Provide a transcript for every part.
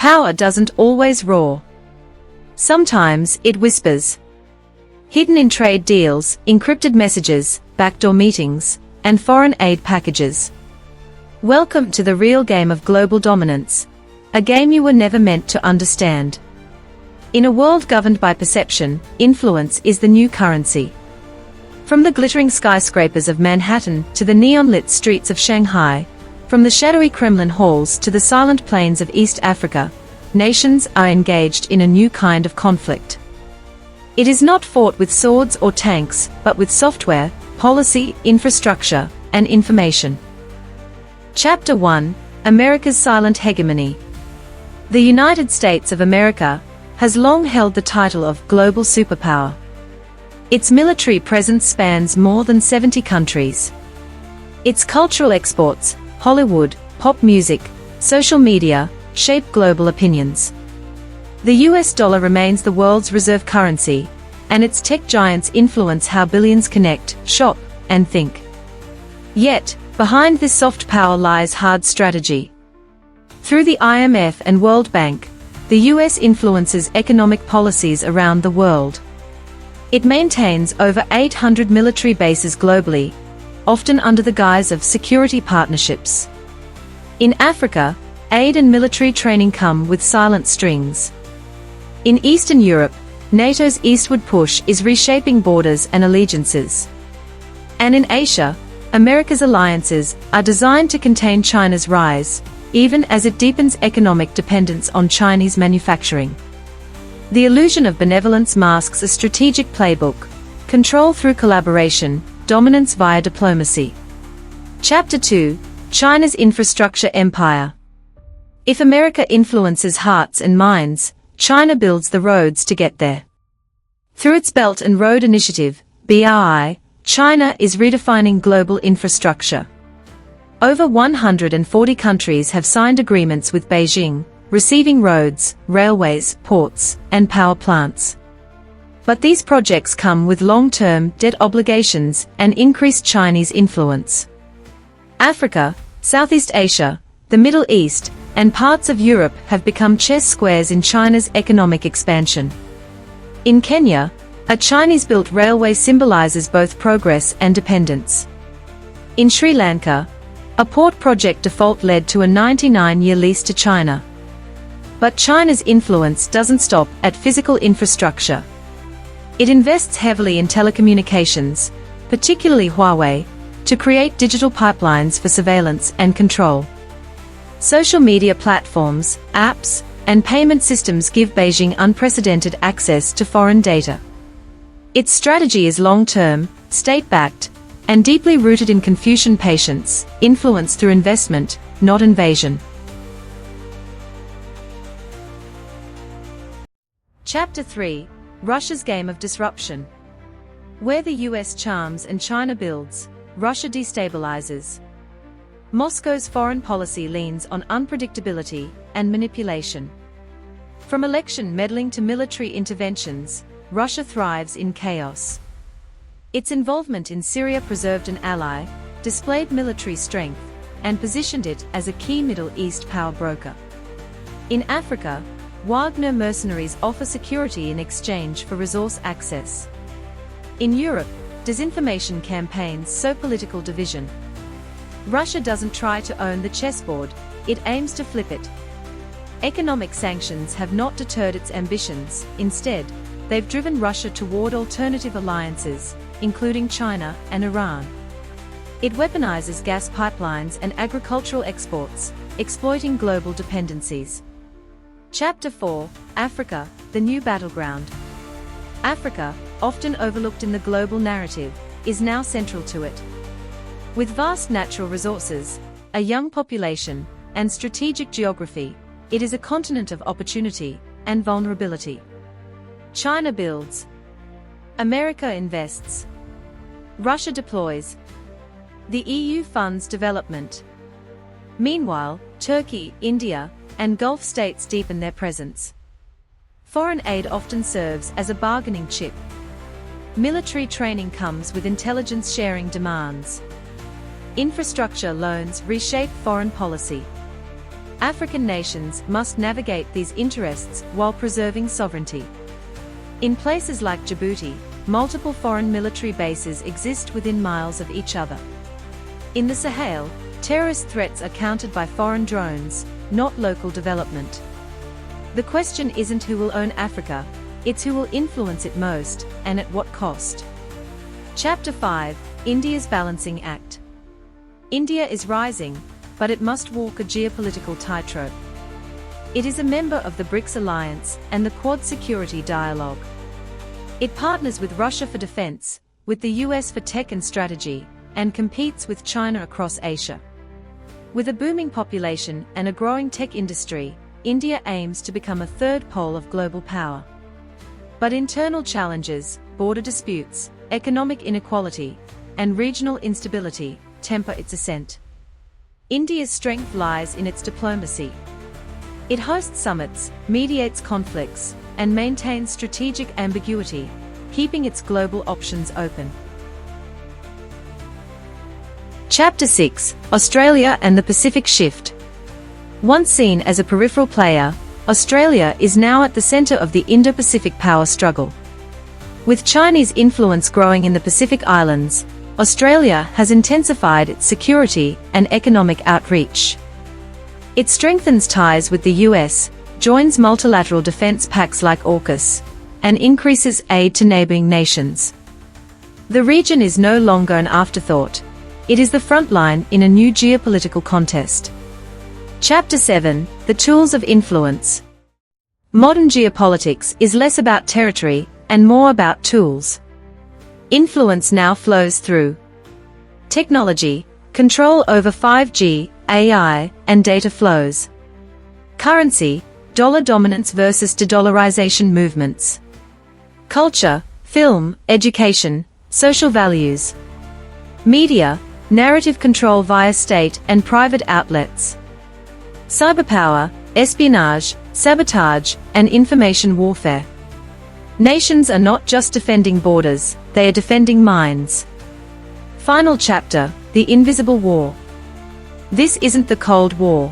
Power doesn't always roar. Sometimes it whispers. Hidden in trade deals, encrypted messages, backdoor meetings, and foreign aid packages. Welcome to the real game of global dominance, a game you were never meant to understand. In a world governed by perception, influence is the new currency. From the glittering skyscrapers of Manhattan to the neon-lit streets of Shanghai, from the shadowy Kremlin halls to the silent plains of East Africa, nations are engaged in a new kind of conflict. It is not fought with swords or tanks, but with software, policy, infrastructure, and information. Chapter 1: America's Silent Hegemony. The United States of America has long held the title of global superpower. Its military presence spans more than 70 countries. Its cultural exports, Hollywood, pop music, social media, shape global opinions. The US dollar remains the world's reserve currency, and its tech giants influence how billions connect, shop, and think. Yet, behind this soft power lies hard strategy. Through the IMF and World Bank, the US influences economic policies around the world. It maintains over 800 military bases globally, often under the guise of security partnerships. In Africa, aid and military training come with silent strings. In Eastern Europe, NATO's eastward push is reshaping borders and allegiances. And in Asia, America's alliances are designed to contain China's rise, even as it deepens economic dependence on Chinese manufacturing. The illusion of benevolence masks a strategic playbook: control through collaboration, dominance via diplomacy. Chapter 2: China's Infrastructure Empire. If America influences hearts and minds, China builds the roads to get there. Through its Belt and Road Initiative, BRI, China is redefining global infrastructure. Over 140 countries have signed agreements with Beijing, receiving roads, railways, ports, and power plants. But these projects come with long-term debt obligations and increased Chinese influence. Africa, Southeast Asia, the Middle East, and parts of Europe have become chess squares in China's economic expansion. In Kenya, a Chinese-built railway symbolizes both progress and dependence. In Sri Lanka, a port project default led to a 99-year lease to China. But China's influence doesn't stop at physical infrastructure. It invests heavily in telecommunications, particularly Huawei, to create digital pipelines for surveillance and control. Social media platforms, apps, and payment systems give Beijing unprecedented access to foreign data. Its strategy is long-term, state-backed, and deeply rooted in Confucian patience, influence through investment, not invasion. Chapter 3: Russia's Game of Disruption. Where the US charms and China builds, Russia destabilizes. Moscow's foreign policy leans on unpredictability and manipulation. From election meddling to military interventions, Russia thrives in chaos. Its involvement in Syria preserved an ally, displayed military strength, and positioned it as a key Middle East power broker. In Africa, Wagner mercenaries offer security in exchange for resource access. In Europe, disinformation campaigns sow political division. Russia doesn't try to own the chessboard, it aims to flip it. Economic sanctions have not deterred its ambitions, instead, they've driven Russia toward alternative alliances, including China and Iran. It weaponizes gas pipelines and agricultural exports, exploiting global dependencies. Chapter 4: Africa, the New Battleground. Africa, often overlooked in the global narrative, is now central to it. With vast natural resources, a young population, and strategic geography, it is a continent of opportunity and vulnerability. China builds. America invests. Russia deploys. The EU funds development. Meanwhile, Turkey, India, and Gulf states deepen their presence. Foreign aid often serves as a bargaining chip. Military training comes with intelligence sharing demands. Infrastructure loans reshape foreign policy. African nations must navigate these interests while preserving sovereignty. In places like Djibouti, multiple foreign military bases exist within miles of each other. In the Sahel, terrorist threats are countered by foreign drones, not local development. The question isn't who will own Africa, it's who will influence it most, and at what cost. Chapter 5: India's Balancing Act. India is rising, but it must walk a geopolitical tightrope. It is a member of the BRICS alliance and the Quad security dialogue. It partners with Russia for defense, with the US for tech and strategy, and competes with China across Asia. With a booming population and a growing tech industry, India aims to become a third pole of global power. But internal challenges, border disputes, economic inequality, and regional instability temper its ascent. India's strength lies in its diplomacy. It hosts summits, mediates conflicts, and maintains strategic ambiguity, keeping its global options open. Chapter 6: Australia and the Pacific Shift. Once seen as a peripheral player, Australia is now at the center of the Indo-Pacific power struggle. With Chinese influence growing in the Pacific Islands, Australia has intensified its security and economic outreach. It strengthens ties with the US, joins multilateral defense pacts like AUKUS, and increases aid to neighboring nations. The region is no longer an afterthought. It is the front line in a new geopolitical contest. Chapter 7: The Tools of Influence. Modern geopolitics is less about territory and more about tools. Influence now flows through technology, control over 5G, AI, and data flows. Currency, dollar dominance versus de-dollarization movements. Culture, film, education, social values. Media, narrative control via state and private outlets. Cyberpower, espionage, sabotage, and information warfare. Nations are not just defending borders, they are defending minds. Final chapter: The Invisible War. This isn't the Cold War.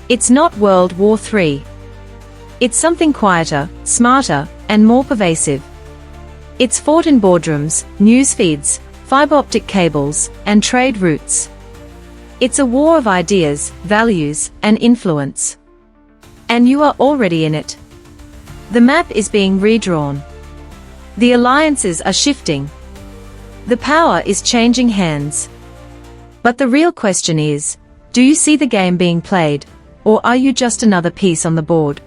It's not World War III. It's something quieter, smarter, and more pervasive. It's fought in boardrooms, news feeds, fiber optic cables, and trade routes. It's a war of ideas, values, and influence. And you are already in it. The map is being redrawn. The alliances are shifting. The power is changing hands. But the real question is, do you see the game being played, or are you just another piece on the board?